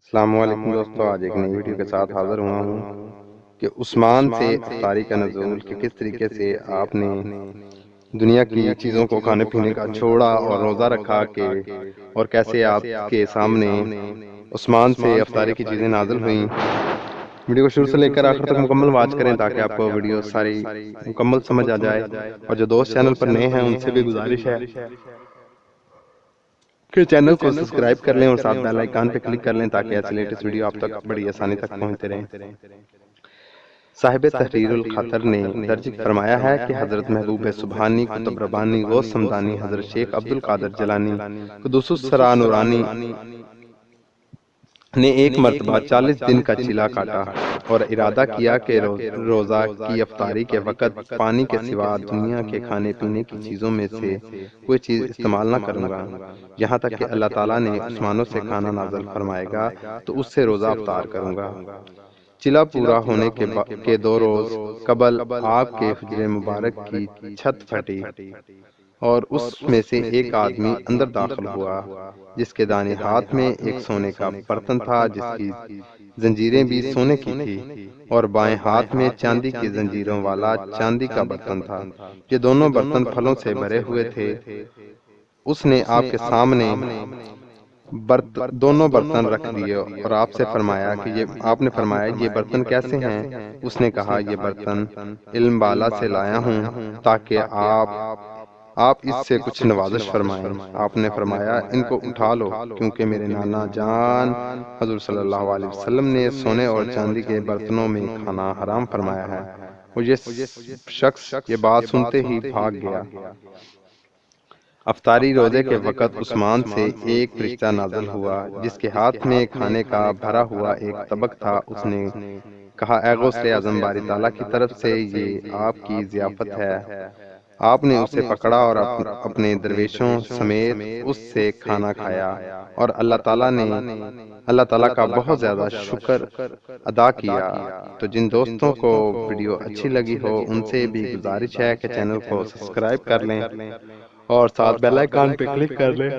السلام علیکم دوستو، آج ایک نئی ویڈیو کے ساتھ حاضر ہوا ہوں کہ عثمان سے افطاری کا نزول کہ کس طریقے سے آپ نے دنیا کی چیزوں کو کھانے پینے کا چھوڑا اور روزہ رکھا کہ اور کیسے آپ کے سامنے عثمان سے افطاری کی چیزیں نازل ہوئیں۔ ویڈیو کو شروع سے لے کر آخر تک مکمل واچ کریں تاکہ آپ کو ویڈیو ساری مکمل سمجھ آ جائے، اور جو دوست چینل پر نئے ہیں ان سے بھی گزارش ہے کہ چینل کو سبسکرائب کر لیں اور ساتھ بیل آئیکن پہ کلک کر لیں تاکہ ایسی لیٹسٹ ویڈیو آپ تک بڑی آسانی تک پہنچتے رہیں۔ صاحب تحریر الخطر نے درج فرمایا ہے کہ حضرت محبوب سبحانی قطب ربانی غوث سمدانی حضرت شیخ عبد القادر جیلانی قدس السرا نورانی نے ایک مرتبہ 40 دن کا چلا کاٹا اور ارادہ کیا کہ روزہ کی افطاری کے وقت پانی کے سوا دنیا کے کھانے پینے کی چیزوں میں سے کوئی چیز استعمال نہ کروں گا، یہاں تک کہ اللہ تعالیٰ نے عثمانوں سے کھانا نازل فرمائے گا تو اس سے روزہ افطار کروں گا۔ چلا پورا ہونے کے 2 روز قبل آپ کے حجرے مبارک کی چھت پھٹی اور اس میں سے ایک آدمی اندر داخل ہوا جس کے دائیں ہاتھ میں ایک سونے کا برتن تھا جس کی زنجیریں بھی سونے کی تھی، اور بائیں ہاتھ میں چاندی کی زنجیروں والا چاندی کا برتن تھا۔ یہ دونوں برتن پھلوں سے بھرے ہوئے تھے۔ اس نے آپ کے سامنے دونوں برتن رکھ دیے اور آپ نے فرمایا یہ برتن کیسے ہیں؟ اس نے کہا یہ برتن علم بالا سے لایا ہوں تاکہ آپ اس سے کچھ نوازش فرمائیں۔ آپ نے فرمایا ان کو اٹھا لو، کیونکہ میرے نانا جان حضور صلی اللہ علیہ وسلم نے سونے اور چاندی کے برتنوں میں کھانا حرام فرمایا ہے۔ اور یہ شخص یہ بات سنتے ہی بھاگ گیا۔ افطاری روزے کے وقت عثمان سے ایک فرشتہ نازل ہوا جس کے ہاتھ میں کھانے کا بھرا ہوا ایک طبق تھا۔ اس نے کہا اے غوث اعظم، باری تعالیٰ کی طرف سے یہ آپ کی ضیافت ہے۔ آپ نے اسے پکڑا اور اپنے درویشوں سمیت اس سے کھانا کھایا اور اللہ تعالیٰ کا بہت زیادہ شکر ادا کیا۔ تو جن دوستوں کو ویڈیو اچھی لگی ہو ان سے بھی گزارش ہے کہ چینل کو سبسکرائب کر لیں اور ساتھ بیل آئیکن پہ کلک کر لیں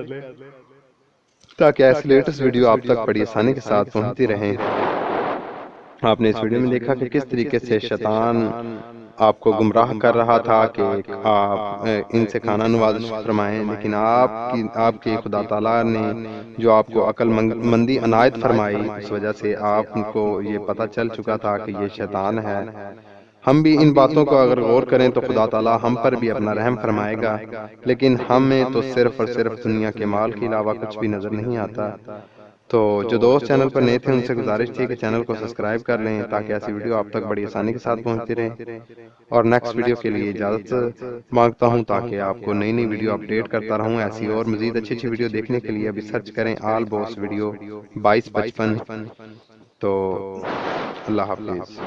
تاکہ ایسی لیٹسٹ ویڈیو آپ تک بڑی آسانی کے ساتھ پہنچتی رہیں۔ آپ نے اس ویڈیو میں دیکھا کہ کس طریقے سے شیطان آپ کو گمراہ کر رہا تھا کہ آپ ان سے کھانا نوازش فرمائیں، لیکن آپ کی خدا تعالیٰ نے جو آپ کو عقل مندی عنایت فرمائی، اس وجہ سے آپ کو یہ پتہ چل چکا تھا کہ یہ شیطان ہے۔ ہم بھی ان باتوں کو اگر غور کریں تو خدا تعالیٰ ہم پر بھی اپنا رحم فرمائے گا، لیکن ہمیں تو صرف اور صرف دنیا کے مال کے علاوہ کچھ بھی نظر نہیں آتا۔ تو جو دوست چینل پر نئے تھے ان سے گزارش تھی کہ چینل کو سبسکرائب کر لیں تاکہ ایسی ویڈیو آپ تک بڑی آسانی کے ساتھ پہنچتی رہے، اور نیکسٹ ویڈیو کے لیے اجازت مانگتا ہوں تاکہ آپ کو نئی ویڈیو اپڈیٹ کرتا رہوں۔ ایسی اور مزید اچھی ویڈیو دیکھنے کے لیے ابھی سرچ کریں آل بوس ویڈیو 2255۔ تو اللہ حافظ۔